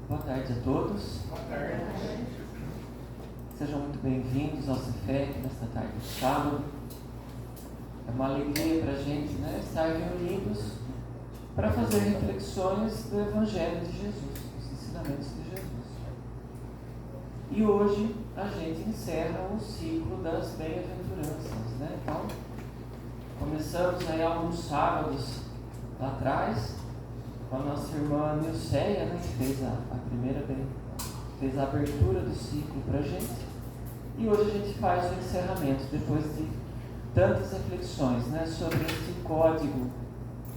Boa tarde a todos. Boa tarde. Sejam muito bem-vindos ao Cefet nesta tarde de sábado. É uma alegria para a gente, estar reunidos para fazer reflexões do Evangelho de Jesus, dos ensinamentos de Jesus. E hoje a gente encerra o ciclo das bem-aventuranças, Então, começamos aí alguns sábados lá atrás, com a nossa irmã Nilceia, que fez fez a abertura do ciclo para a gente. E hoje a gente faz o encerramento, depois de tantas reflexões, sobre esse código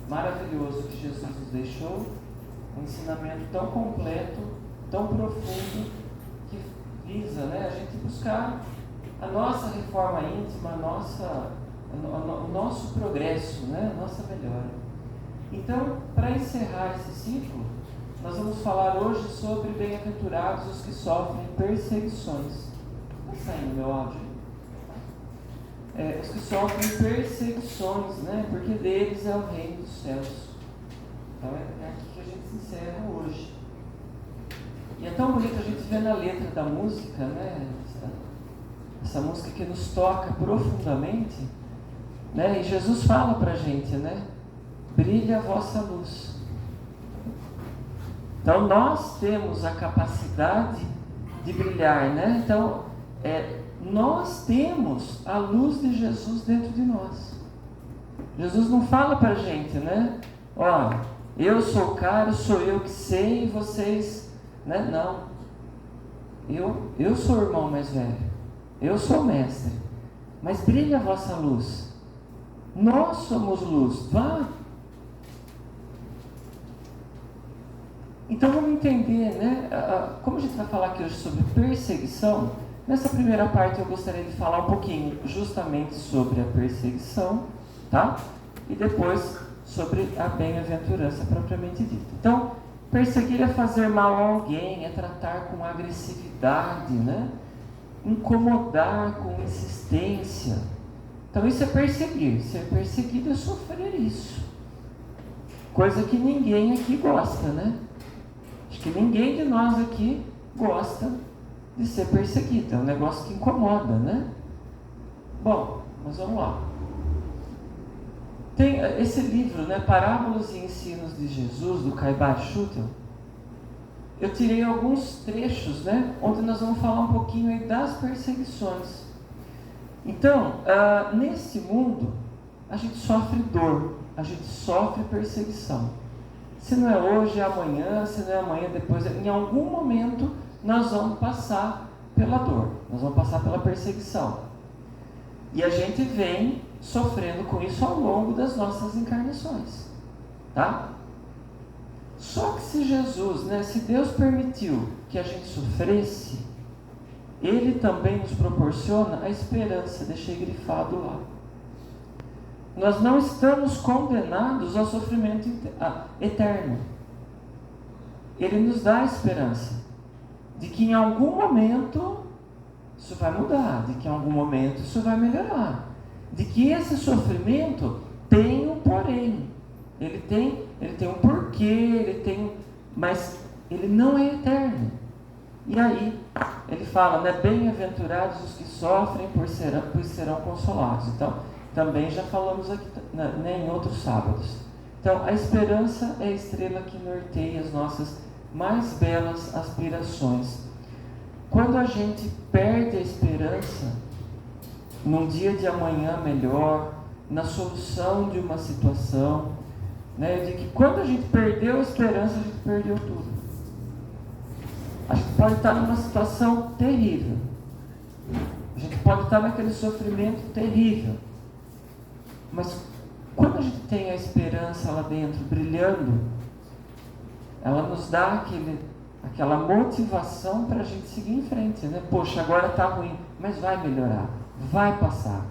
maravilhoso que Jesus nos deixou, um ensinamento tão completo, tão profundo, que visa, a gente buscar a nossa reforma íntima, o nosso progresso, a nossa melhora. Então, para encerrar esse ciclo, nós vamos falar hoje sobre bem-aventurados os que sofrem perseguições. Está saindo meu áudio? Os que sofrem perseguições, porque deles é o reino dos céus. Então é aqui que a gente se encerra hoje. E é tão bonito a gente ver na letra da música, essa música que nos toca profundamente, e Jesus fala para a gente, brilha a vossa luz. Então nós temos a capacidade de brilhar, Então nós temos a luz de Jesus dentro de nós. Jesus não fala para a gente, eu sou o cara, sou eu que sei e vocês, não. Eu sou o irmão mais velho, eu sou o mestre, mas brilha a vossa luz. Nós somos luz, vá. Então vamos entender, como a gente vai falar aqui hoje sobre perseguição. Nessa primeira parte eu gostaria de falar um pouquinho justamente sobre a perseguição, e depois sobre a bem-aventurança propriamente dita. Então, perseguir é fazer mal a alguém, é tratar com agressividade, incomodar com insistência. Então isso é perseguir. Ser perseguido é sofrer isso. Coisa que ninguém aqui gosta, Acho que ninguém de nós aqui gosta de ser perseguido. É um negócio que incomoda, Bom, mas vamos lá. Tem esse livro, Parábolas e Ensinos de Jesus, do Caibar Schutel. Eu tirei alguns trechos, onde nós vamos falar um pouquinho aí das perseguições. Então, nesse mundo, a gente sofre dor, a gente sofre perseguição. Se não é hoje, é amanhã, se não é amanhã, depois, em algum momento nós vamos passar pela dor, nós vamos passar pela perseguição. E a gente vem sofrendo com isso ao longo das nossas encarnações, Só que se Jesus, se Deus permitiu que a gente sofresse, Ele também nos proporciona a esperança, deixei grifado lá. Nós não estamos condenados ao sofrimento eterno. Ele nos dá a esperança de que em algum momento isso vai mudar, de que em algum momento isso vai melhorar, de que esse sofrimento tem um porém, ele tem um porquê, mas ele não é eterno. E aí ele fala, né, bem-aventurados os que sofrem, pois serão consolados. Então, também já falamos aqui, né, em outros sábados. Então, a esperança é a estrela que norteia as nossas mais belas aspirações. Quando a gente perde a esperança num dia de amanhã melhor, na solução de uma situação, né, de que quando a gente perdeu a esperança, a gente perdeu tudo. A gente pode estar numa situação terrível. A gente pode estar naquele sofrimento terrível. Mas quando a gente tem a esperança lá dentro brilhando, ela nos dá aquela motivação para a gente seguir em frente, né? Poxa, agora está ruim, mas vai melhorar, vai passar.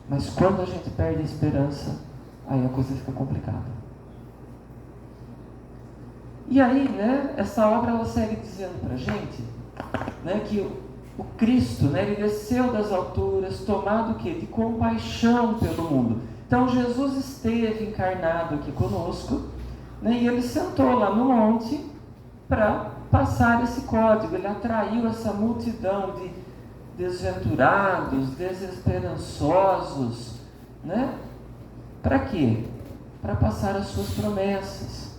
Mas quando a gente perde a esperança, aí a coisa fica complicada. E aí, né, essa obra ela segue dizendo para a gente, né, que o Cristo, né, ele desceu das alturas, tomado o quê? De compaixão pelo mundo. Então Jesus esteve encarnado aqui conosco, né, e ele sentou lá no monte para passar esse código. Ele atraiu essa multidão de desventurados, desesperançosos, né? Para quê? Para passar as suas promessas.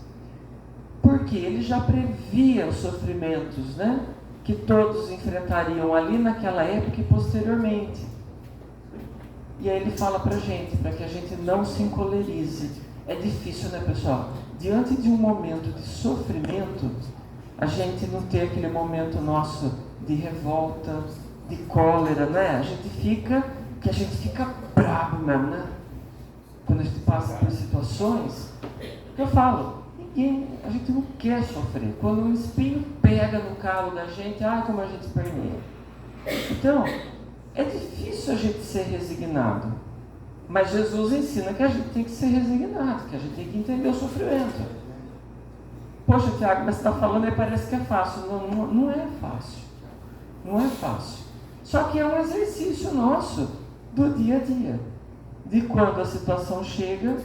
Porque ele já previa os sofrimentos, né, que todos enfrentariam ali naquela época e posteriormente. E aí ele fala para a gente, para que a gente não se encolerize. É difícil, né, pessoal? Diante de um momento de sofrimento, a gente não ter aquele momento nosso de revolta, de cólera, né? A gente fica bravo mesmo, né? Quando a gente passa por situações, eu falo, a gente não quer sofrer. Quando um espinho pega no calo da gente, como a gente perneia. Então, é difícil a gente ser resignado. Mas Jesus ensina que a gente tem que ser resignado, que a gente tem que entender o sofrimento. Poxa, Tiago, mas você está falando aí, parece que é fácil. Não é fácil. Não é fácil. Só que é um exercício nosso do dia a dia. De quando a situação chega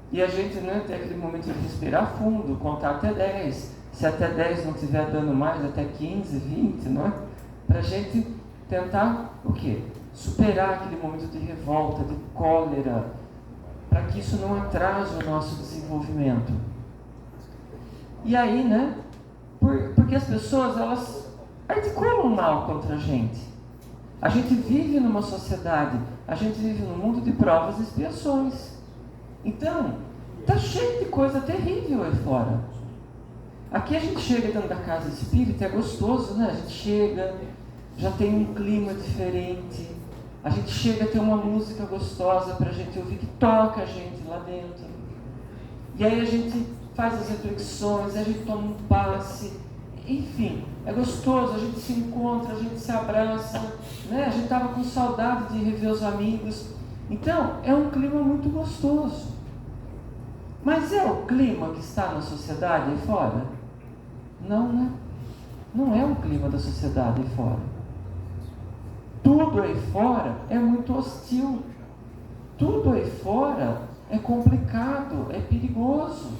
e a gente, né, tem aquele momento de respirar fundo, contar até 10. Se até 10 não estiver dando mais, até 15, 20, não é? Para a gente tentar o quê? Superar aquele momento de revolta, de cólera, para que isso não atrase o nosso desenvolvimento. E aí, né? Porque as pessoas, elas articulam mal contra a gente. A gente vive numa sociedade, a gente vive num mundo de provas e expiações. Então, está cheio de coisa terrível aí fora. Aqui a gente chega dentro da casa espírita, é gostoso, né? A gente chega, já tem um clima diferente. A gente chega a ter uma música gostosa para a gente ouvir, que toca a gente lá dentro. E aí a gente faz as reflexões, a gente toma um passe. Enfim, é gostoso, a gente se encontra, a gente se abraça, né? A gente estava com saudade de rever os amigos. Então, é um clima muito gostoso. Mas é o clima que está na sociedade aí fora? Não, né? Não é o clima da sociedade aí fora. Tudo aí fora é muito hostil. Tudo aí fora é complicado, é perigoso.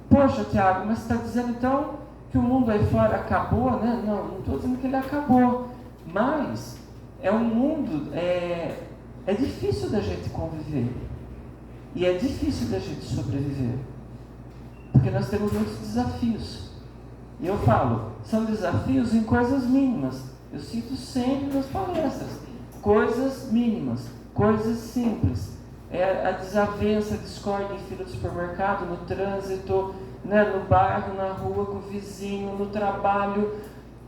Poxa, Tiago, mas você está dizendo então que o mundo aí fora acabou, né? Não estou dizendo que ele acabou. Mas é um mundo, é difícil da gente conviver. E é difícil da gente sobreviver. Porque nós temos muitos desafios. E eu falo, são desafios em coisas mínimas. Eu cito sempre nas palestras. Coisas mínimas, coisas simples. É a desavença, a discórdia em fila do supermercado, no trânsito, né, no bairro, na rua, com o vizinho, no trabalho.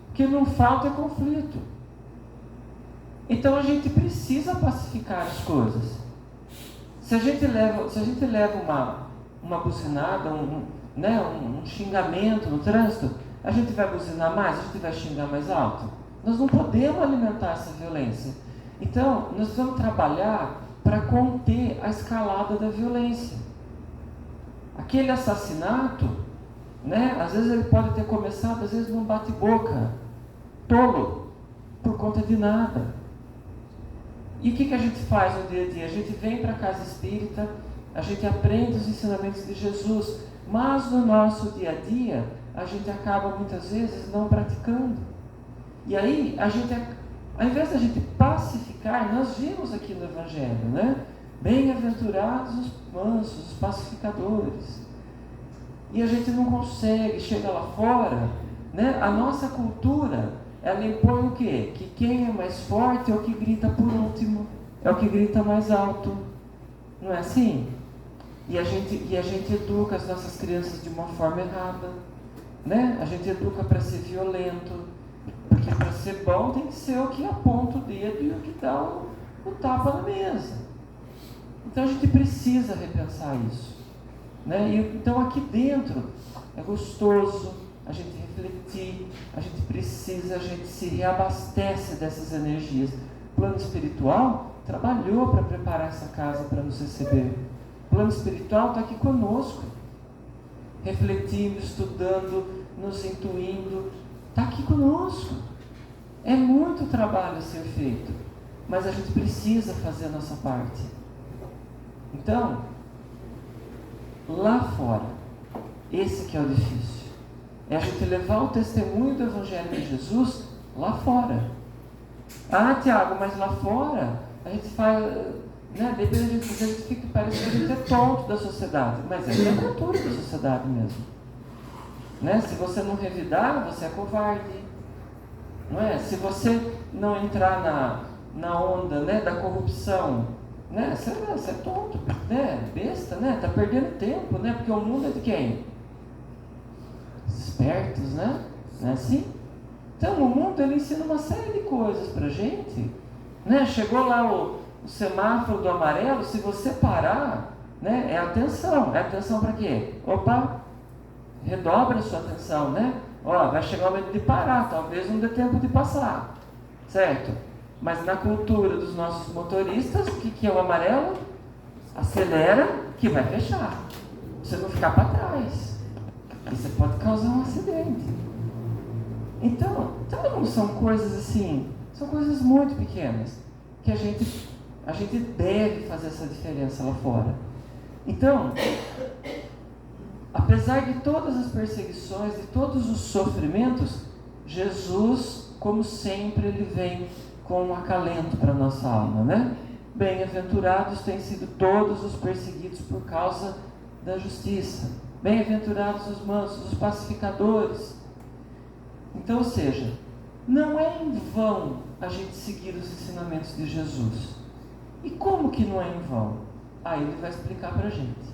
O que não falta é conflito. Então a gente precisa pacificar as coisas. Se a gente leva uma buzinada, um xingamento no trânsito, a gente vai buzinar mais, a gente vai xingar mais alto? Nós não podemos alimentar essa violência. Então, nós precisamos trabalhar para conter a escalada da violência. Aquele assassinato, né, às vezes ele pode ter começado, às vezes num bate-boca, tolo, por conta de nada. E o que a gente faz no dia a dia? A gente vem para a casa espírita, a gente aprende os ensinamentos de Jesus, mas no nosso dia a dia, a gente acaba muitas vezes não praticando. E aí, a gente, ao invés da gente pacificar, nós vimos aqui no Evangelho, né? Bem-aventurados os mansos, os pacificadores. E a gente não consegue, chega lá fora, né? A nossa cultura, ela impõe o quê? Que quem é mais forte é o que grita por último, é o que grita mais alto. Não é assim? E a gente educa as nossas crianças de uma forma errada, né? A gente educa para ser violento, porque para ser bom tem que ser o que aponta o dedo e o que dá o tapa na mesa. Então a gente precisa repensar isso, né? Então aqui dentro é gostoso a gente refletir, a gente se reabastece dessas energias. O plano espiritual trabalhou para preparar essa casa para nos receber. O plano espiritual está aqui conosco, refletindo, estudando, nos intuindo, está aqui conosco. É muito trabalho a ser feito, mas a gente precisa fazer a nossa parte. Então, lá fora, esse que é o difícil, é a gente levar o testemunho do Evangelho de Jesus lá fora. Ah, Tiago, mas lá fora a gente faz, né, depende de a gente fica, parece que a gente é tonto da sociedade, mas é a cultura da sociedade mesmo, né? Se você não revidar, você é covarde, não é? Se você não entrar na onda, né, da corrupção, né, você é tonto, né, besta, né, tá perdendo tempo, né, porque o mundo é de quem? Espertos, né? Não é assim? Então o mundo ele ensina uma série de coisas pra gente, né? Chegou lá o semáforo do amarelo, se você parar, né, é atenção. É atenção para quê? Opa, redobra a sua atenção, né? Ó, vai chegar o momento de parar, talvez não dê tempo de passar, certo? Mas na cultura dos nossos motoristas, o que é o amarelo? Acelera que vai fechar, pra você não ficar para trás, e você pode causar um acidente. Então não são coisas assim, são coisas muito pequenas, que a gente deve fazer essa diferença lá fora. Então, apesar de todas as perseguições, de todos os sofrimentos, Jesus, como sempre, ele vem com um acalento para a nossa alma, né? Bem-aventurados têm sido todos os perseguidos por causa da justiça. Bem-aventurados os mansos, os pacificadores. Então, ou seja, não é em vão a gente seguir os ensinamentos de Jesus. E como que não é em vão? Aí ele vai explicar para a gente.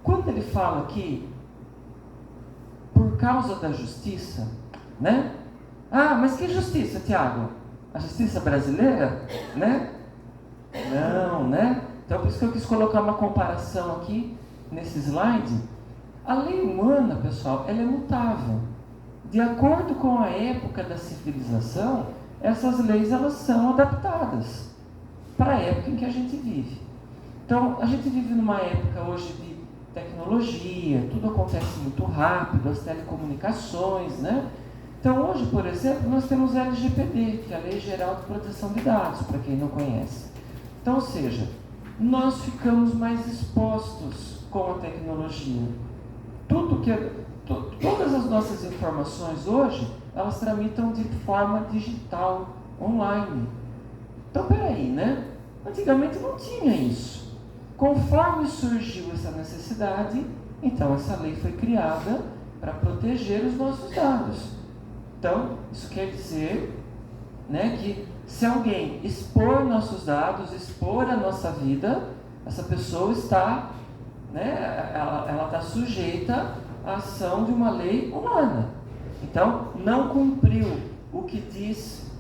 Quando ele fala aqui, por causa da justiça, né? Ah, mas que justiça, Tiago? A justiça brasileira, né? Não, né? Então por isso que eu quis colocar uma comparação aqui, nesse slide. A lei humana, pessoal, ela é mutável. De acordo com a época da civilização, essas leis elas são adaptadas para a época em que a gente vive. Então, a gente vive numa época hoje de tecnologia, tudo acontece muito rápido, as telecomunicações, né? Então, hoje, por exemplo, nós temos LGPD, que é a Lei Geral de Proteção de Dados, para quem não conhece. Então, ou seja, nós ficamos mais expostos com a tecnologia. Todas as nossas informações hoje, elas tramitam de forma digital, online. Então, peraí, né? Antigamente não tinha isso. Conforme surgiu essa necessidade, então essa lei foi criada para proteger os nossos dados. Então, isso quer dizer, né, que se alguém expor nossos dados, expor a nossa vida, essa pessoa está, né, ela está sujeita à ação de uma lei humana. Então, não cumpriu o que diz,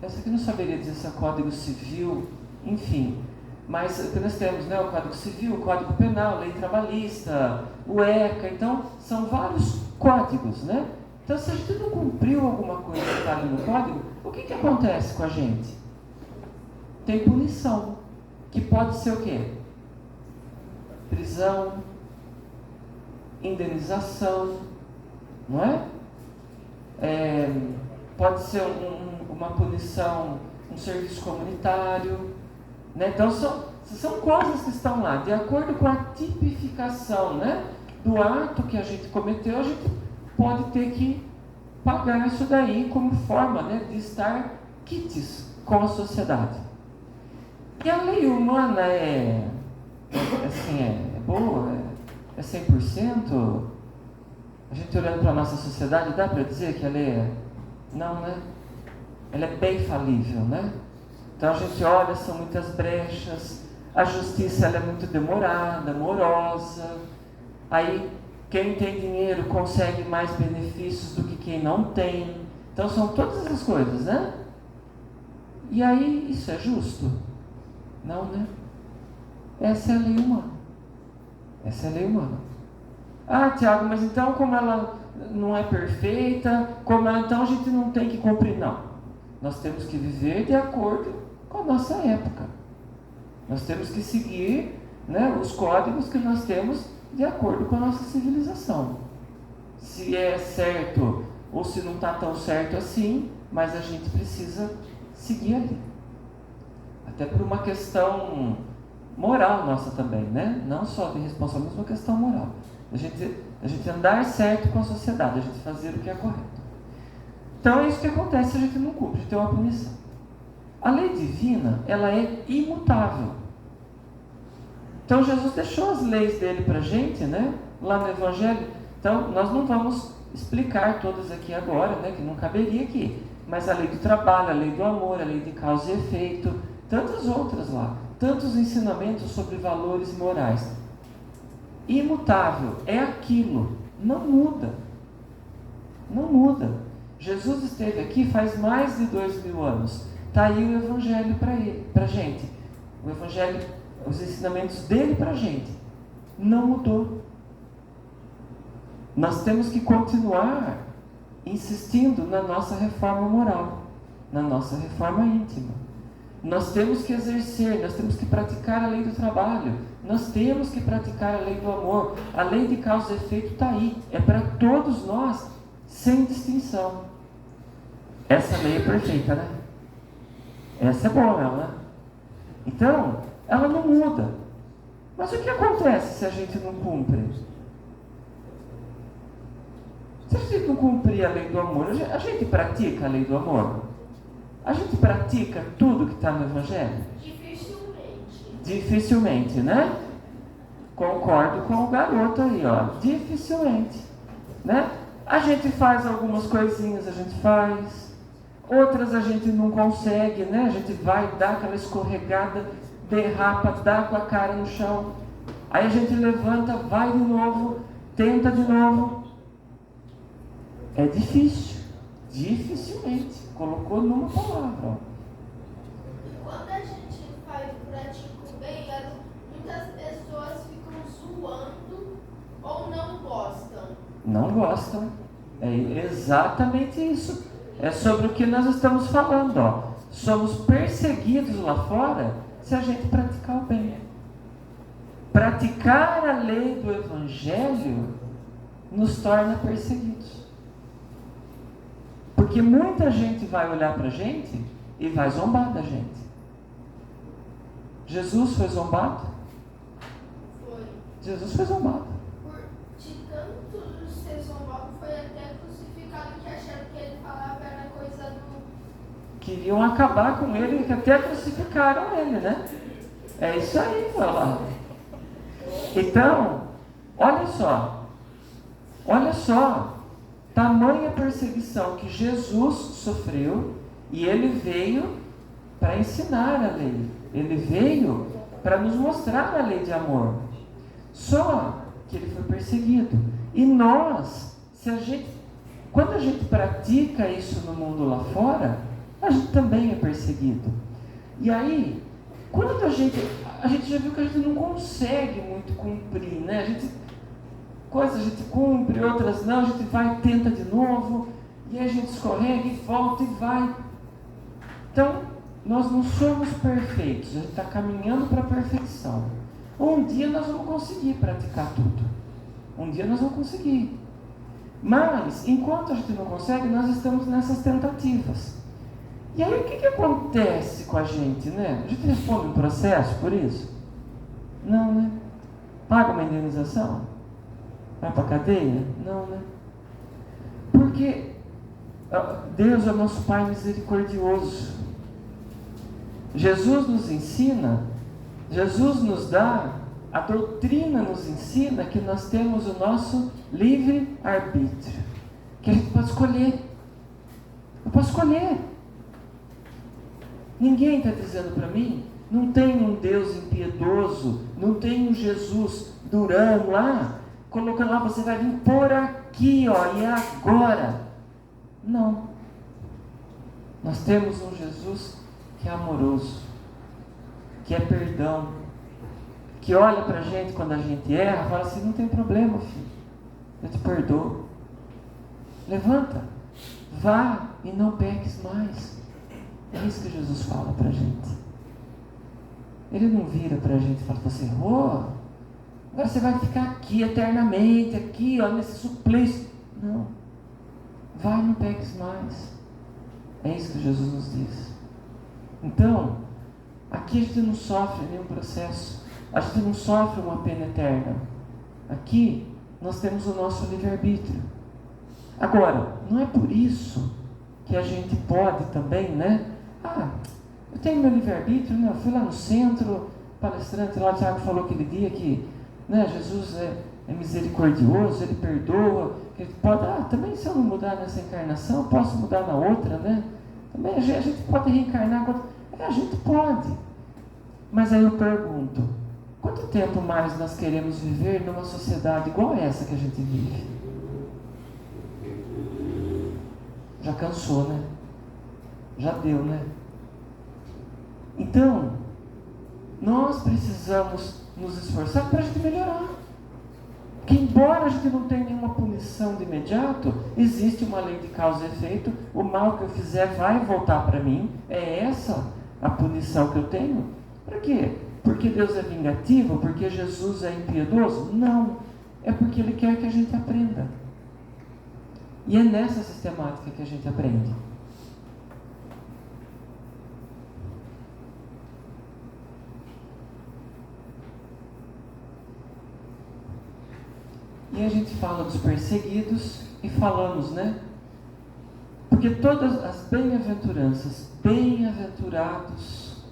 essa aqui não saberia dizer se é Código Civil, enfim, mas o que nós temos, né, o Código Civil, o Código Penal, Lei Trabalhista, o ECA, então são vários códigos, né? Então, se a gente não cumpriu alguma coisa que está ali no código, o que acontece com a gente? Tem punição, que pode ser o quê? Prisão, indenização, não é? Pode ser uma punição, um serviço comunitário, né? Então são coisas que estão lá, de acordo com a tipificação, né, do ato que a gente cometeu, a gente pode ter que pagar isso daí como forma, né, de estar quites com a sociedade. E a lei humana é boa, é 100%? A gente olhando para a nossa sociedade, dá para dizer que ela não, né? Ela é bem falível, né? Então a gente olha, são muitas brechas, a justiça ela é muito demorada, morosa. Aí quem tem dinheiro consegue mais benefícios do que quem não tem. Então são todas essas coisas, né? E aí, isso é justo? Não, né? Essa é a lei humana. Essa é a lei humana. Ah, Tiago, mas então como ela não é perfeita, então a gente não tem que cumprir? Não. Nós temos que viver de acordo com a nossa época. Nós temos que seguir, né, os códigos que nós temos de acordo com a nossa civilização. Se é certo ou se não está tão certo assim, mas a gente precisa seguir ali. Até por uma questão moral nossa também, né? Não só de responsabilidade, mas uma questão moral. A gente andar certo com a sociedade, a gente fazer o que é correto. Então é isso que acontece se a gente não cumpre, a gente tem uma punição. A lei divina, ela é imutável. Então Jesus deixou as leis dele para a gente, né? Lá no Evangelho. Então nós não vamos explicar todas aqui agora, né? Que não caberia aqui. Mas a lei do trabalho, a lei do amor, a lei de causa e efeito, tantas outras lá. Tantos ensinamentos sobre valores morais. Imutável é aquilo, não muda. Não muda. Jesus esteve aqui faz mais de 2000 anos. Está aí o Evangelho para a gente. O Evangelho, os ensinamentos dele para a gente. Não mudou. Nós temos que continuar insistindo na nossa reforma moral, na nossa reforma íntima. Nós temos que exercer, nós temos que praticar a lei do trabalho, nós temos que praticar a lei do amor. A lei de causa e efeito está aí, é para todos nós, sem distinção. Essa lei é perfeita, né? Essa é boa, né? Então, ela não muda. Mas o que acontece se a gente não cumpre? Se a gente não cumprir a lei do amor, a gente pratica a lei do amor? A gente pratica tudo que está no Evangelho? Dificilmente, né? Concordo com o garoto aí, ó. Dificilmente, né? A gente faz algumas coisinhas, a gente faz. Outras a gente não consegue, né? A gente vai dar aquela escorregada, derrapa, dá com a cara no chão. Aí a gente levanta, vai de novo, tenta de novo. É difícil. Dificilmente. Colocou numa palavra. Ó. Quando a gente pratica o bem, muitas pessoas ficam zoando ou não gostam. Não gostam. É exatamente isso. É sobre o que nós estamos falando. Ó. Somos perseguidos lá fora se a gente praticar o bem. Praticar a lei do Evangelho nos torna perseguidos. Porque muita gente vai olhar para a gente e vai zombar da gente. Jesus foi zombado? Foi. Jesus foi zombado. De tanto ser zombado, foi até crucificado, que acharam que ele falava era coisa do... Queriam acabar com ele, que até crucificaram ele, né? É isso aí, falar. Então, olha só. Tamanha perseguição que Jesus sofreu, e ele veio para ensinar a lei. Ele veio para nos mostrar a lei de amor. Só que ele foi perseguido. E nós, quando a gente pratica isso no mundo lá fora, a gente também é perseguido. E aí, quando a gente já viu que a gente não consegue muito cumprir, né? coisas a gente cumpre, outras não, a gente vai e tenta de novo, e aí a gente escorrega e volta e vai. Então, nós não somos perfeitos, a gente está caminhando para a perfeição. Um dia nós vamos conseguir praticar tudo. Um dia nós vamos conseguir. Mas, enquanto a gente não consegue, nós estamos nessas tentativas. E aí, o que acontece com a gente, né? A gente responde um processo por isso? Não, né? Paga uma indenização? Vai para a cadeia? Não, né? Porque Deus é nosso Pai misericordioso. Jesus nos ensina, Jesus nos dá, a doutrina nos ensina que nós temos o nosso livre-arbítrio, que a gente pode escolher. Eu posso escolher. Ninguém está dizendo para mim, não tem um Deus impiedoso, não tem um Jesus durão lá, colocando lá, você vai vir por aqui, ó, e é agora. Não. Nós temos um Jesus que é amoroso, que é perdão, que olha para a gente quando a gente erra, fala assim, não tem problema, filho, eu te perdoo. Levanta, vá e não peques mais. É isso que Jesus fala para a gente. Ele não vira para a gente e fala, você errou, agora você vai ficar aqui eternamente, aqui, ó, nesse suplício. Não, vai e não peques mais. É isso que Jesus nos diz. Então, aqui a gente não sofre nenhum processo, a gente não sofre uma pena eterna. Aqui nós temos o nosso livre-arbítrio. Agora, não é por isso que a gente pode também, né? Eu tenho meu livre-arbítrio, né? Eu fui lá no centro, palestrante lá, o Tiago falou aquele dia que, né, Jesus é misericordioso, Ele perdoa, que Ele pode, também se eu não mudar nessa encarnação, eu posso mudar na outra, né? Também a gente pode reencarnar, a gente pode. Mas aí eu pergunto, quanto tempo mais nós queremos viver numa sociedade igual essa que a gente vive? Já cansou, né? Já deu, né? Então, nós precisamos nos esforçar para a gente melhorar. Porque embora a gente não tenha nenhuma punição de imediato, existe uma lei de causa e efeito, o mal que eu fizer vai voltar para mim, é essa a punição que eu tenho. Para quê? Porque Deus é vingativo? Porque Jesus é impiedoso? Não, é porque Ele quer que a gente aprenda. E é nessa sistemática que a gente aprende. E a gente fala dos perseguidos e falamos, né? Porque todas as bem-aventuranças, bem-aventurados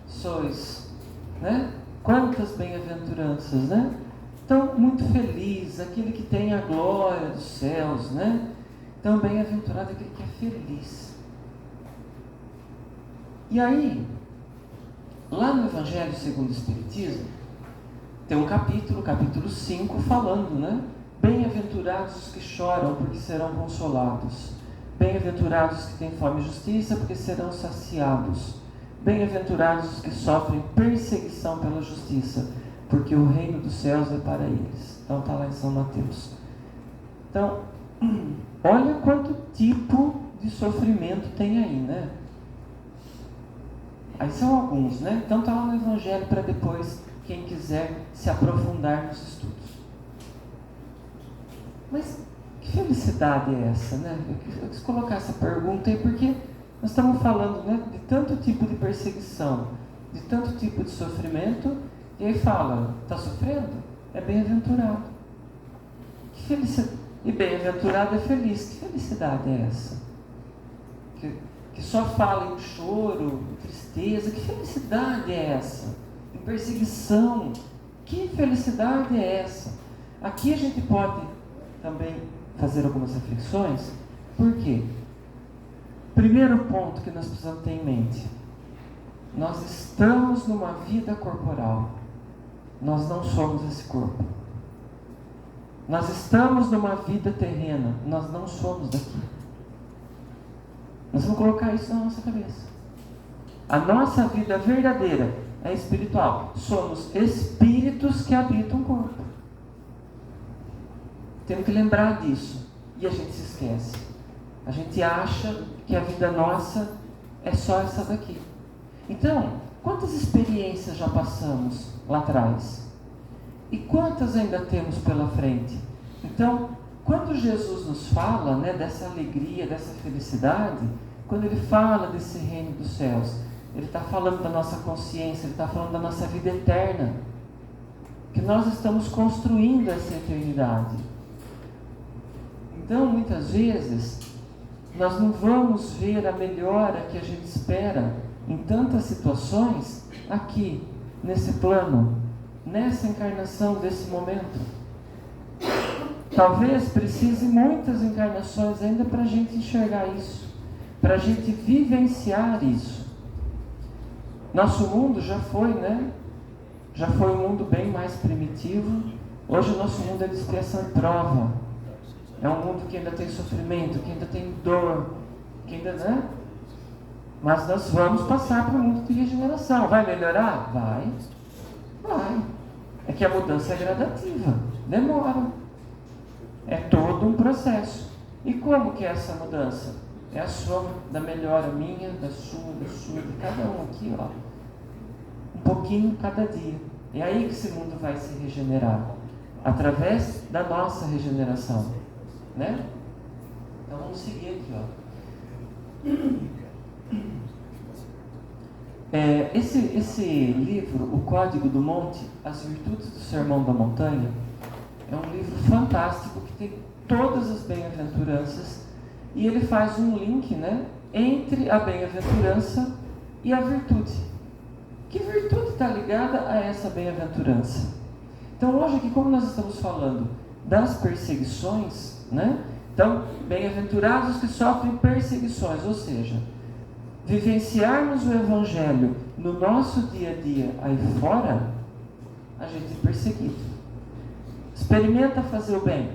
sois, né? Quantas bem-aventuranças, né? Então, muito feliz, aquele que tem a glória dos céus, né? Então, bem-aventurado é aquele que é feliz. E aí, lá no Evangelho segundo o Espiritismo, tem um capítulo 5, falando, né? Bem-aventurados os que choram, porque serão consolados. Bem-aventurados os que têm fome e justiça, porque serão saciados. Bem-aventurados os que sofrem perseguição pela justiça, porque o reino dos céus é para eles. Então está lá em São Mateus. Então, olha quanto tipo de sofrimento tem aí, né? Aí são alguns, né? Então está lá no Evangelho para depois, quem quiser se aprofundar nos estudos. Mas que felicidade é essa, né? Eu quis colocar essa pergunta aí porque nós estamos falando, né, de tanto tipo de perseguição, de tanto tipo de sofrimento, e aí fala, está sofrendo? É bem-aventurado. Que felicidade! E bem-aventurado é feliz. Que felicidade é essa? Que só fala em choro, em tristeza. Que felicidade é essa? Em perseguição. Que felicidade é essa? Aqui a gente pode também fazer algumas reflexões. Por quê? Primeiro ponto que nós precisamos ter em mente. Nós estamos numa vida corporal. Nós não somos esse corpo. Nós estamos numa vida terrena. Nós não somos daqui. Nós vamos colocar isso na nossa cabeça. A nossa vida verdadeira é espiritual. Somos espíritos que habitam o corpo. Temos que lembrar disso. E a gente se esquece. A gente acha que a vida nossa é só essa daqui. Então, quantas experiências já passamos lá atrás? E quantas ainda temos pela frente? Então, quando Jesus nos fala, né, dessa alegria, dessa felicidade, quando Ele fala desse reino dos céus, Ele está falando da nossa consciência, Ele está falando da nossa vida eterna. Que nós estamos construindo essa eternidade. Então, muitas vezes, nós não vamos ver a melhora que a gente espera em tantas situações aqui, nesse plano, nessa encarnação desse momento. Talvez precise muitas encarnações ainda para a gente enxergar isso, para a gente vivenciar isso. Nosso mundo já foi, né? Já foi um mundo bem mais primitivo. Hoje o nosso mundo é de expiação e prova. É um mundo que ainda tem sofrimento, que ainda tem dor, que ainda, né? Mas nós vamos passar para um mundo de regeneração. Vai melhorar? Vai. É que a mudança é gradativa, demora. É todo um processo. E como que é essa mudança? É a soma da melhora minha, da sua, de cada um aqui, ó. Um pouquinho cada dia. É aí que esse mundo vai se regenerar. Através da nossa regeneração. Né? Então vamos seguir aqui, ó. Esse livro, O Código do Monte, As Virtudes do Sermão da Montanha, é um livro fantástico que tem todas as bem-aventuranças e ele faz um link, né, entre a bem-aventurança e a virtude. Que virtude está ligada a essa bem-aventurança? Então hoje aqui, como nós estamos falando das perseguições, né? Então, bem-aventurados que sofrem perseguições, ou seja, vivenciarmos o Evangelho no nosso dia a dia aí fora, a gente é perseguido. Experimenta fazer o bem.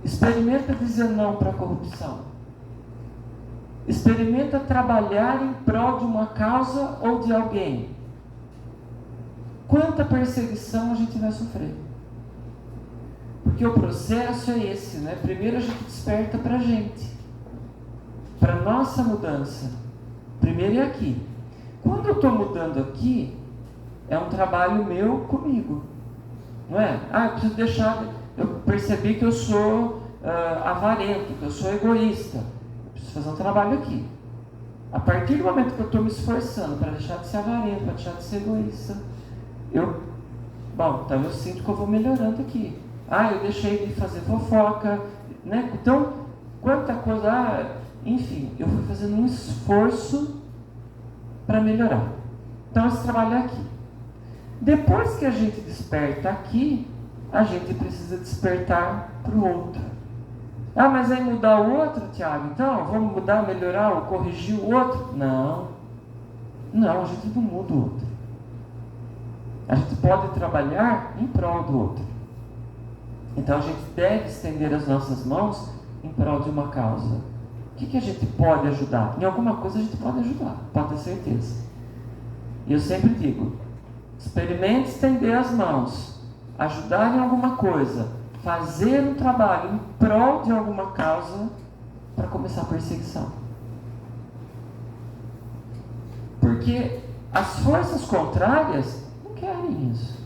Experimenta dizer não para a corrupção. Experimenta trabalhar em prol de uma causa ou de alguém. Quanta perseguição a gente vai sofrer? Porque o processo é esse, né? Primeiro a gente desperta para a gente, para a nossa mudança. Primeiro é aqui. Quando eu estou mudando aqui, é um trabalho meu comigo. Não é? Eu preciso deixar... Eu percebi que eu sou avarento, que eu sou egoísta. Eu preciso fazer um trabalho aqui. A partir do momento que eu estou me esforçando para deixar de ser avarento, para deixar de ser egoísta, então eu sinto que eu vou melhorando aqui. Eu deixei de fazer fofoca, né? Então, quanta coisa... enfim, eu fui fazendo um esforço para melhorar. Então, esse trabalho é aqui. Depois que a gente desperta aqui, a gente precisa despertar para o outro. Mas aí mudar o outro, Tiago? Então, vamos mudar, melhorar, corrigir o outro? Não, a gente não muda o outro. A gente pode trabalhar em prol do outro. Então, a gente deve estender as nossas mãos em prol de uma causa. O que a gente pode ajudar? Em alguma coisa a gente pode ajudar, pode ter certeza. E eu sempre digo, experimente estender as mãos, ajudar em alguma coisa, fazer um trabalho em prol de alguma causa para começar a perseguição. Porque as forças contrárias não querem isso.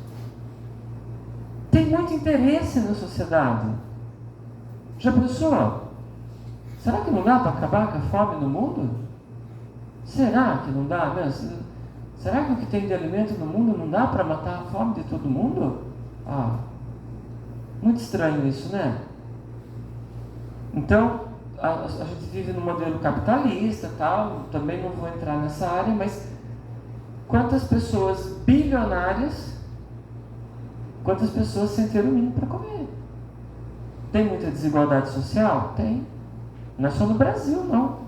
Tem muito interesse na sociedade. Já pensou? Será que não dá para acabar com a fome no mundo? Será que não dá mesmo? Será que o que tem de alimento no mundo não dá para matar a fome de todo mundo? Muito estranho isso, né? Então, a gente vive num modelo capitalista, tal, também não vou entrar nessa área, mas quantas pessoas bilionárias, quantas pessoas sem ter o mínimo para comer? Tem muita desigualdade social? Tem. Não é só no Brasil, não.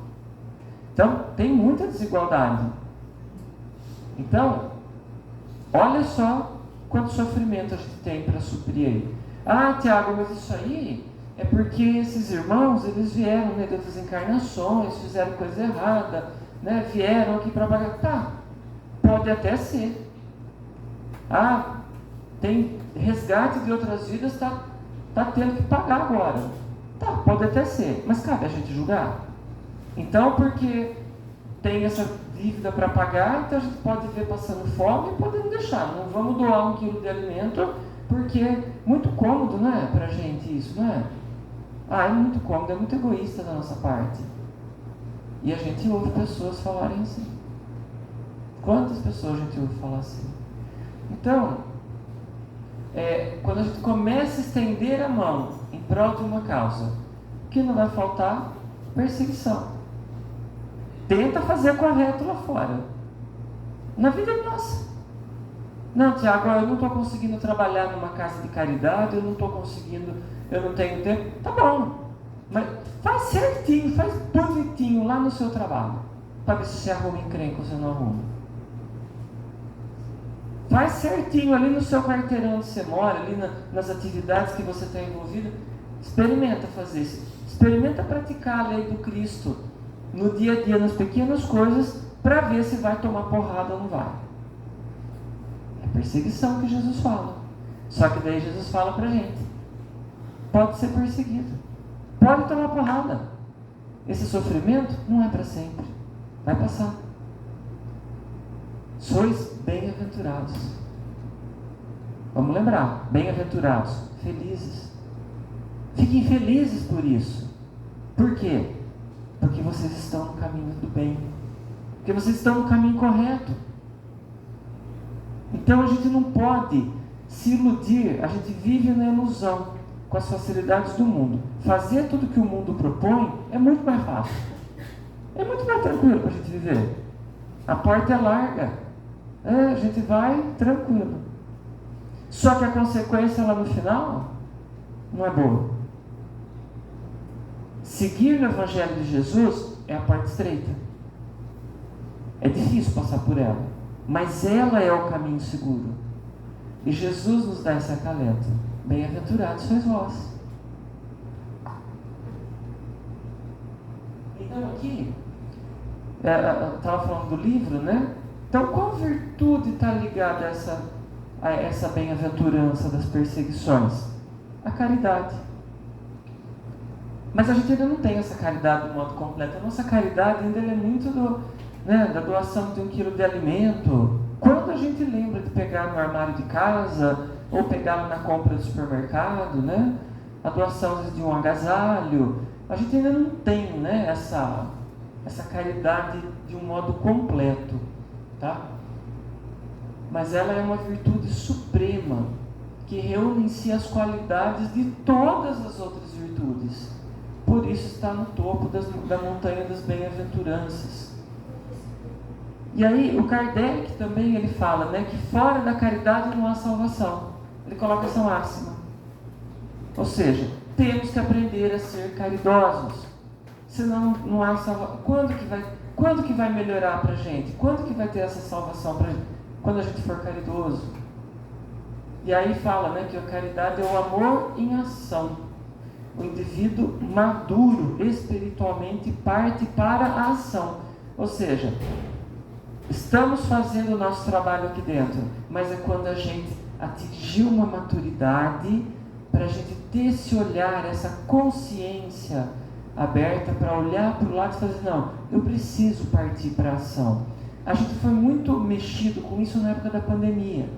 Então, tem muita desigualdade. Então, olha só quanto sofrimento a gente tem para suprir aí. Tiago, mas isso aí é porque esses irmãos, eles vieram, né, de outras encarnações, fizeram coisa errada, né, vieram aqui para pagar. Pode até ser. tem resgate de outras vidas, está tendo que pagar agora. Tá, pode até ser, mas cabe a gente julgar. Então, porque tem essa dívida para pagar, então a gente pode ver passando fome e pode não deixar. Não vamos doar 1 quilo de alimento, porque é muito cômodo, não é? Para a gente isso, não é? É muito cômodo, é muito egoísta da nossa parte. E a gente ouve pessoas falarem assim. Quantas pessoas a gente ouve falar assim? Então, quando a gente começa a estender a mão em prol de uma causa, o que não vai faltar? Perseguição. Tenta fazer correto lá fora. Na vida nossa. Não, Tiago, eu não estou conseguindo trabalhar numa casa de caridade, eu não estou conseguindo, eu não tenho tempo. Tá bom, mas faz certinho, faz bonitinho lá no seu trabalho, para ver se você arruma encrenca ou você não arruma. Faz certinho ali no seu quarteirão onde você mora, ali nas atividades que você está envolvido. Experimenta fazer isso. Experimenta praticar a lei do Cristo no dia a dia, nas pequenas coisas, para ver se vai tomar porrada ou não vai. É perseguição que Jesus fala. Só que daí Jesus fala para a gente: pode ser perseguido, pode tomar porrada. Esse sofrimento não é para sempre, vai passar. Sois bem-aventurados. Vamos lembrar, bem-aventurados, felizes. Fiquem felizes por isso. Por quê? Porque vocês estão no caminho do bem. Porque vocês estão no caminho correto. Então a gente não pode se iludir. A gente vive na ilusão com as facilidades do mundo. Fazer tudo que o mundo propõe é muito mais fácil. É muito mais tranquilo para a gente viver. A porta é larga. A gente vai tranquilo. Só que a consequência lá no final não é boa. Seguir no Evangelho de Jesus é a parte estreita. É difícil passar por ela, mas ela é o caminho seguro. E Jesus nos dá esse acalento: bem-aventurados sois vós. Então aqui, eu estava falando do livro, né? Então qual virtude está ligada a essa bem-aventurança das perseguições? A caridade. Mas a gente ainda não tem essa caridade de modo completo. A nossa caridade ainda é muito da doação de 1 quilo de alimento. Quando a gente lembra de pegar no armário de casa, ou pegar na compra do supermercado, né? A doação de um agasalho, a gente ainda não tem, né, essa caridade de um modo completo, tá? Mas ela é uma virtude suprema, que reúne em si as qualidades de todas as outras virtudes. Por isso está no topo da montanha das bem-aventuranças. E aí o Kardec também ele fala, né, que fora da caridade não há salvação. Ele coloca essa máxima. Ou seja, temos que aprender a ser caridosos. Senão não há salvação. Quando que vai melhorar para a gente? Quando que vai ter essa salvação para a gente? Quando a gente for caridoso. E aí fala, né, que a caridade é o amor em ação. O indivíduo maduro espiritualmente parte para a ação. Ou seja, estamos fazendo o nosso trabalho aqui dentro, mas é quando a gente atingiu uma maturidade para a gente ter esse olhar, essa consciência aberta para olhar para o lado e fazer: não, eu preciso partir para a ação. A gente foi muito mexido com isso na época da pandemia.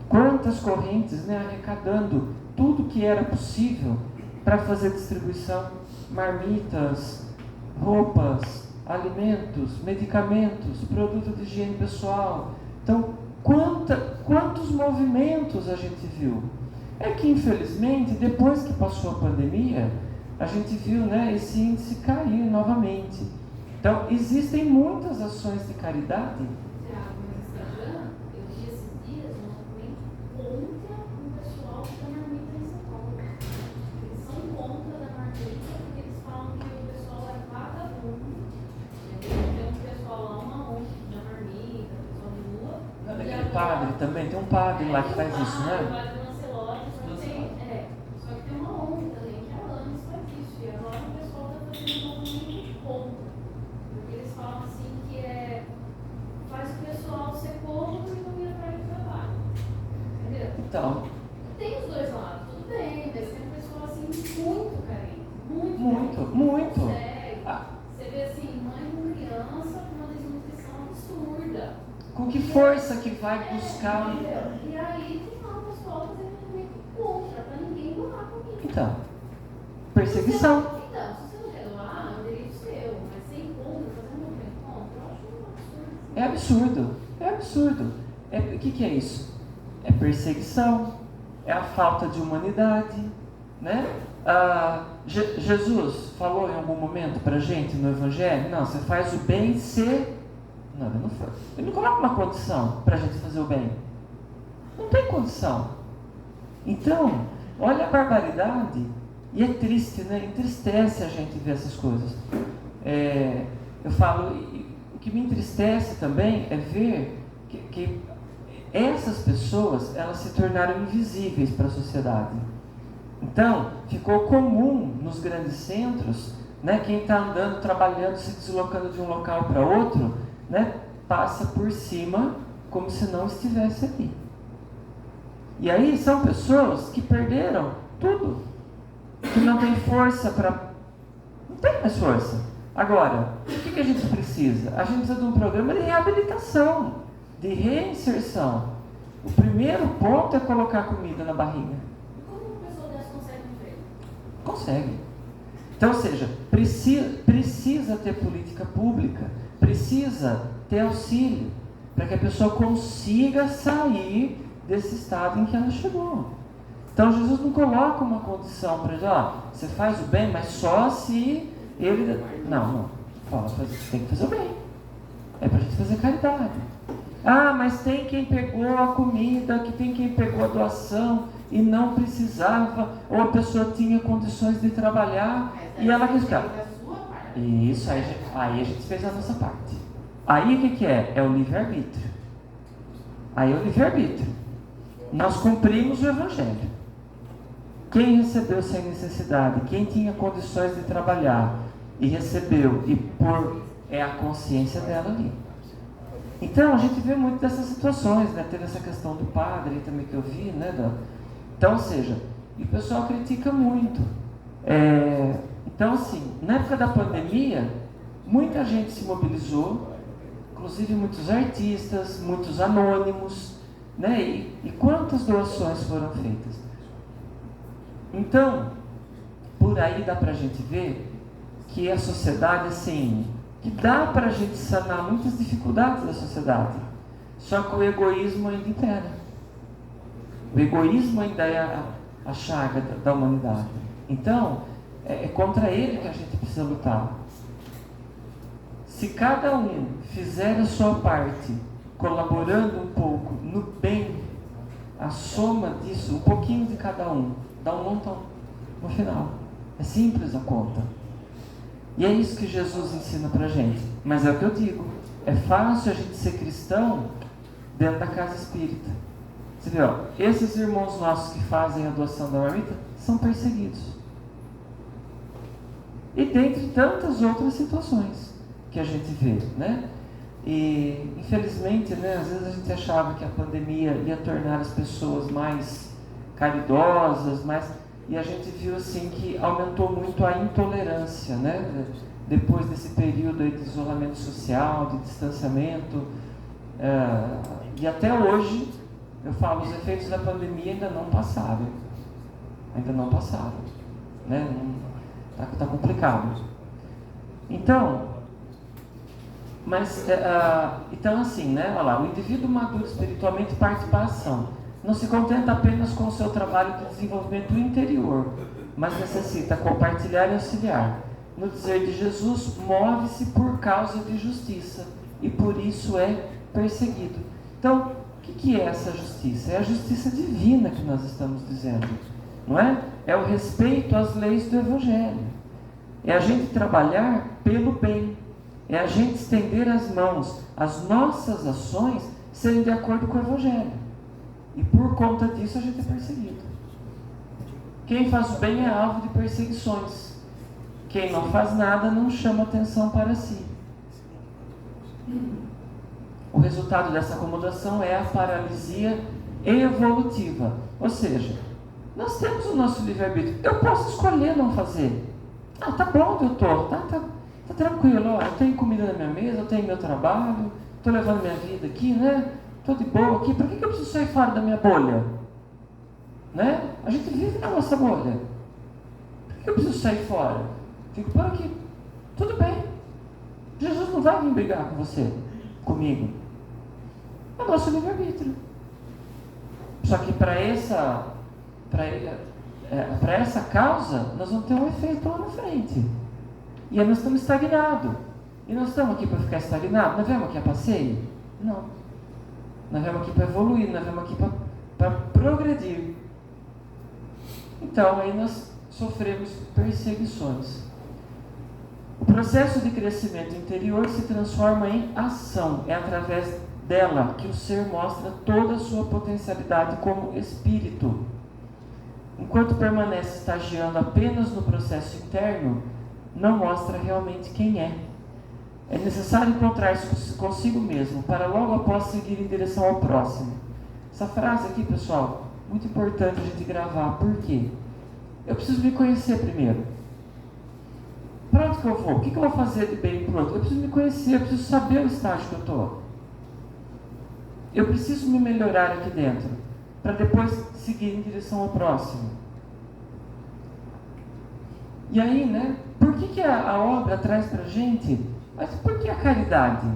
Quantas correntes, né, arrecadando tudo que era possível para fazer distribuição, marmitas, roupas, alimentos, medicamentos, produtos de higiene pessoal. Então, quantos movimentos a gente viu? É que, infelizmente, depois que passou a pandemia, a gente viu, né, esse índice cair novamente. Então, existem muitas ações de caridade. Padre também, tem um padre lá que faz isso, né? O padre Lancelotti, só que tem uma ONG também, que há anos faz isso, e agora o pessoal está fazendo um movimento contra, porque eles falam assim que faz o pessoal ser cômodo e não ir atrás de trabalho, entendeu? Então. Tem os dois lados, tudo bem, mas tem uma pessoa assim muito carente. Muito. Muito. Você vê assim, mãe com criança com uma desnutrição absurda. Com que força que vai buscar? E aí tem lá o pessoal fazendo movimento contra, pra ninguém doar comigo. Então, perseguição. Então, se você não quer doar, é um direito seu, mas sem contra, fazer um movimento contra, eu acho um absurdo. É absurdo. É absurdo. O que é isso? É perseguição. É a falta de humanidade, né? Jesus falou em algum momento pra gente no Evangelho, não, você faz o bem se... Não, ele não foi. Ele não coloca uma condição pra gente fazer o bem. Não tem condição. Então, olha a barbaridade, e é triste, né? Entristece a gente ver essas coisas. Eu falo, o que me entristece também é ver que essas pessoas, elas se tornaram invisíveis para a sociedade. Então, ficou comum nos grandes centros, né, quem está andando, trabalhando, se deslocando de um local para outro, né, passa por cima como se não estivesse ali. E aí são pessoas que perderam tudo, que não tem força para... Não tem mais força. Agora, o que a gente precisa? A gente precisa de um programa de reabilitação, de reinserção. O primeiro ponto é colocar comida na barriga. Como uma pessoa dessa consegue um emprego? Consegue. Então, ou seja, precisa ter política pública, precisa ter auxílio, para que a pessoa consiga sair desse estado em que ela chegou. Então, Jesus não coloca uma condição para ele, você faz o bem, mas só se ele... Não. Fala, você tem que fazer o bem. É para a gente fazer caridade. Mas tem quem pegou a comida, que tem quem pegou a doação e não precisava, ou a pessoa tinha condições de trabalhar e ela quis ficar. Isso, aí a gente fez a nossa parte. Aí o que é? É o livre-arbítrio. Aí é o livre-arbítrio. Nós cumprimos o Evangelho. Quem recebeu sem necessidade, quem tinha condições de trabalhar e recebeu, é a consciência dela ali. Então, a gente vê muito dessas situações, né? Teve essa questão do padre também que eu vi, né? Então, ou seja, e o pessoal critica muito. Então, assim, na época da pandemia, muita gente se mobilizou, inclusive muitos artistas, muitos anônimos, né? E quantas doações foram feitas? Então, por aí dá pra gente ver que a sociedade, assim... que dá para a gente sanar muitas dificuldades da sociedade. Só que o egoísmo ainda impera. O egoísmo ainda é a chaga da humanidade. Então, é contra ele que a gente precisa lutar. Se cada um fizer a sua parte, colaborando um pouco no bem, a soma disso, um pouquinho de cada um, dá um montão no final. É simples a conta. E é isso que Jesus ensina pra gente. Mas é o que eu digo, é fácil a gente ser cristão dentro da casa espírita. Você vê, esses irmãos nossos que fazem a doação da marmita são perseguidos. E dentre tantas outras situações que a gente vê, né? E infelizmente, né, às vezes a gente achava que a pandemia ia tornar as pessoas mais caridosas, e a gente viu assim que aumentou muito a intolerância, né? Depois desse período aí de isolamento social, de distanciamento, e até hoje, eu falo, os efeitos da pandemia ainda não passaram, né? Tá complicado. Então, então assim, né? Olha lá, o indivíduo maduro espiritualmente parte para a ação. Não se contenta apenas com o seu trabalho de desenvolvimento interior, mas necessita compartilhar e auxiliar. No dizer de Jesus, move-se por causa de justiça e por isso é perseguido. Então, o que é essa justiça? É a justiça divina que nós estamos dizendo, não é? É o respeito às leis do Evangelho. É a gente trabalhar pelo bem. É a gente estender as mãos, as nossas ações serem de acordo com o Evangelho. E por conta disso a gente é perseguido. Quem faz o bem é alvo de perseguições. Quem não faz nada não chama atenção para si. O resultado dessa acomodação é a paralisia evolutiva. Ou seja, nós temos o nosso livre-arbítrio. Eu posso escolher não fazer. Tá bom onde eu estou, tá tranquilo, ó, eu tenho comida na minha mesa, eu tenho meu trabalho, estou levando minha vida aqui, né? Estou de boa aqui, por que eu preciso sair fora da minha bolha? Né? A gente vive na nossa bolha. Por que eu preciso sair fora? Fico por aqui. Tudo bem. Jesus não vai vir brigar com você, comigo. É o nosso livre-arbítrio. Só que para essa causa, nós vamos ter um efeito lá na frente. E aí nós estamos estagnados. E nós estamos aqui para ficar estagnados? Nós viemos aqui a passeio? Não. Nós viemos aqui para evoluir, nós viemos aqui para progredir. Então, aí nós sofremos perseguições. O processo de crescimento interior se transforma em ação. É através dela que o ser mostra toda a sua potencialidade como espírito. Enquanto permanece estagiando apenas no processo interno, não mostra realmente quem é. É necessário encontrar-se consigo mesmo, para logo após seguir em direção ao próximo. Essa frase aqui, pessoal, muito importante a gente gravar. Por quê? Eu preciso me conhecer primeiro. Para onde que eu vou? O que eu vou fazer de bem para o outro? Eu preciso me conhecer, eu preciso saber o estágio que eu estou. Eu preciso me melhorar aqui dentro, para depois seguir em direção ao próximo. E aí, né? Por que a obra traz para a gente? Mas por que a caridade?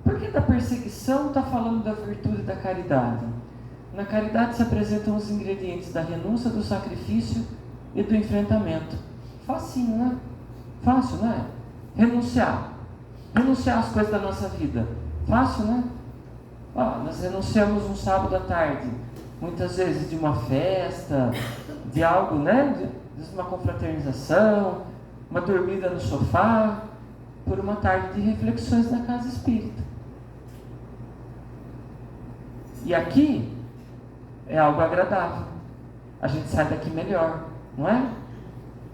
Por que da perseguição está falando da virtude da caridade? Na caridade se apresentam os ingredientes da renúncia, do sacrifício e do enfrentamento. Facinho, né? Fácil, né? Renunciar às coisas da nossa vida. Fácil, né? Nós renunciamos um sábado à tarde, muitas vezes de uma festa, de algo, né? De uma confraternização, uma dormida no sofá, por uma tarde de reflexões na casa espírita. E aqui é algo agradável. A gente sai daqui melhor, não é?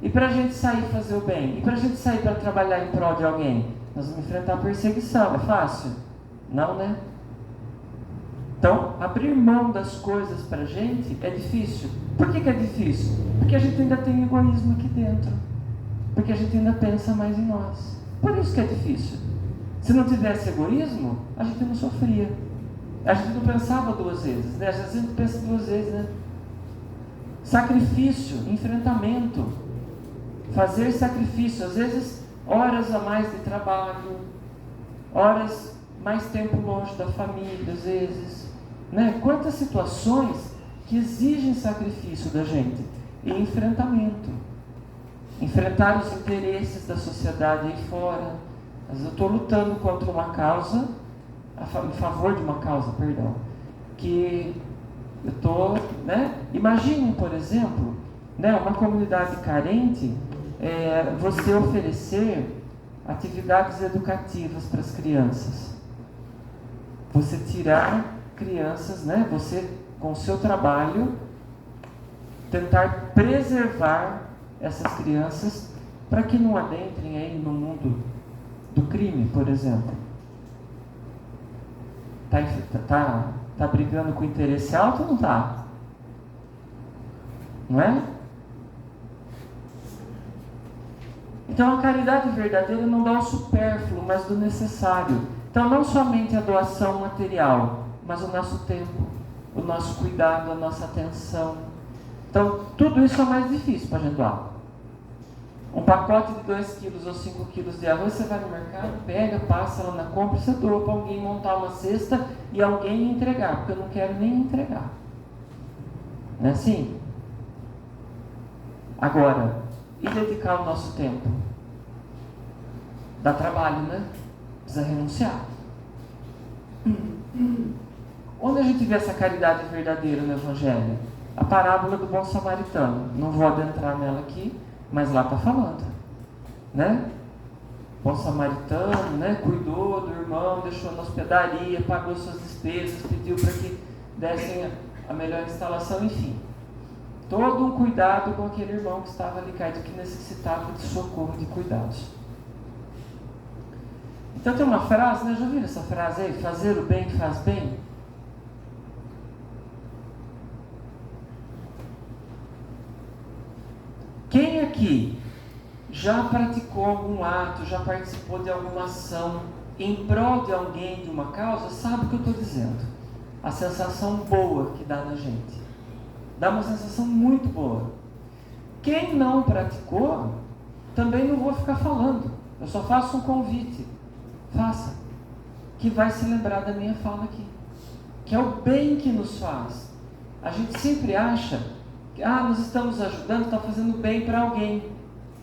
E para a gente sair e fazer o bem? E para a gente sair para trabalhar em prol de alguém? Nós vamos enfrentar a perseguição. É fácil? Não, né? Então, abrir mão das coisas para a gente é difícil. Por que é difícil? Porque a gente ainda tem egoísmo aqui dentro. Porque a gente ainda pensa mais em nós. Por isso que é difícil. Se não tivesse egoísmo, a gente não sofria. A gente não pensava duas vezes, né? Às vezes a gente pensa duas vezes, né? Sacrifício, enfrentamento, fazer sacrifício, às vezes horas a mais de trabalho, horas, mais tempo longe da família, às vezes, né? Quantas situações que exigem sacrifício da gente e enfrentamento. Enfrentar os interesses da sociedade aí fora. Às vezes eu estou lutando contra uma causa, em favor de uma causa, perdão, que eu estou, né? Imaginem, por exemplo, né, uma comunidade carente, você oferecer atividades educativas para as crianças. Você tirar crianças, né? Você, com o seu trabalho, tentar preservar essas crianças para que não adentrem aí no mundo do crime, por exemplo. Tá brigando com interesse alto ou não tá? Não é? Então a caridade verdadeira não dá o supérfluo, mas do necessário. Então não somente a doação material, mas o nosso tempo, o nosso cuidado, a nossa atenção. Então tudo isso é mais difícil para a gente doar. Um pacote de 2 quilos ou 5 quilos de arroz, você vai no mercado, pega, passa lá na compra, você doa para alguém montar uma cesta e alguém entregar, porque eu não quero nem entregar. Não é assim? Agora, e dedicar o nosso tempo? Dá trabalho, né? Precisa renunciar. Onde a gente vê essa caridade verdadeira no Evangelho? A parábola do bom samaritano. Não vou adentrar nela aqui, mas lá está falando, né? Bom samaritano, né? Cuidou do irmão, deixou na hospedaria, pagou suas despesas, pediu para que dessem a melhor instalação, enfim. Todo um cuidado com aquele irmão que estava ali caído, que necessitava de socorro, de cuidados. Então tem uma frase, né? Já viram essa frase aí? Fazer o bem faz bem. que já praticou algum ato, já participou de alguma ação em prol de alguém, de uma causa, sabe o que eu estou dizendo. A sensação boa que dá na gente. Dá uma sensação muito boa. Quem não praticou, também não vou ficar falando. Eu só faço um convite. Faça. Que vai se lembrar da minha fala aqui. Que é o bem que nos faz. A gente sempre acha que nós estamos ajudando, está fazendo bem para alguém.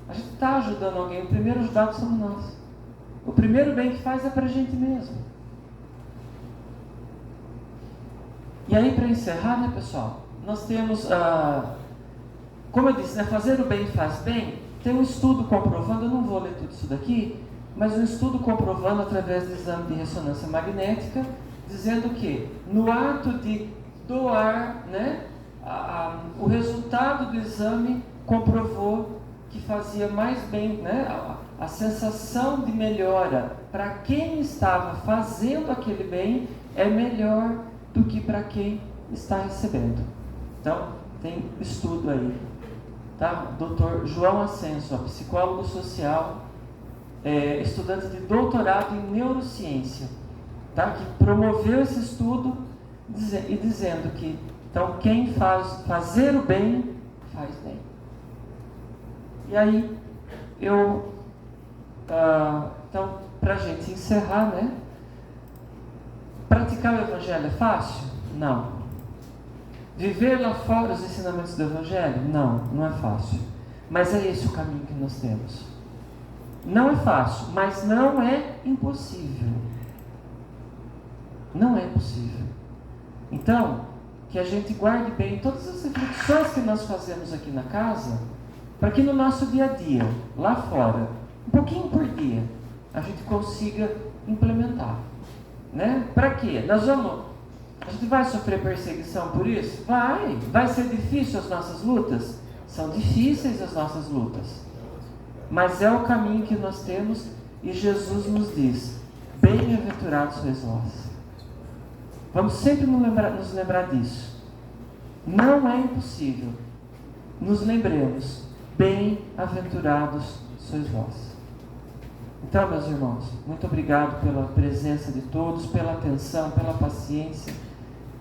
A gente está ajudando alguém. O primeiro ajudado somos nós. O primeiro bem que faz é para a gente mesmo. E aí, para encerrar, né, pessoal? Nós temos, como eu disse, né, fazer o bem faz bem. Tem um estudo comprovando, eu não vou ler tudo isso daqui, mas um estudo comprovando através do exame de ressonância magnética, dizendo que no ato de doar, né, o resultado do exame comprovou que fazia mais bem, né, a sensação de melhora para quem estava fazendo aquele bem é melhor do que para quem está recebendo. Então, tem estudo aí. Tá? Dr. João Ascenso, psicólogo social, estudante de doutorado em neurociência, tá? Que promoveu esse estudo e dizendo que então, quem fazer o bem, faz bem. E aí, então, para a gente encerrar, né? Praticar o Evangelho é fácil? Não. Viver lá fora os ensinamentos do Evangelho? Não, não é fácil. Mas é esse o caminho que nós temos. Não é fácil, mas não é impossível. Não é impossível. Então, que a gente guarde bem todas as reflexões que nós fazemos aqui na casa, para que no nosso dia a dia, lá fora, um pouquinho por dia, a gente consiga implementar. Né? Para quê? A gente vai sofrer perseguição por isso? Vai ser difícil as nossas lutas? São difíceis as nossas lutas. Mas é o caminho que nós temos e Jesus nos diz: bem-aventurados sois vós. Vamos sempre nos lembrar disso. Não é impossível. Nos lembremos: bem-aventurados sois vós. Então, meus irmãos, muito obrigado pela presença de todos, pela atenção, pela paciência.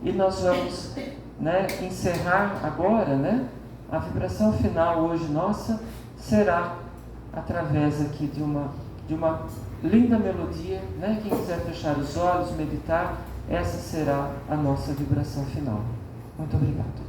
E nós vamos, né, encerrar agora, né? A vibração final hoje nossa será através aqui de uma linda melodia, né? Quem quiser fechar os olhos, meditar, essa será a nossa vibração final. Muito obrigado.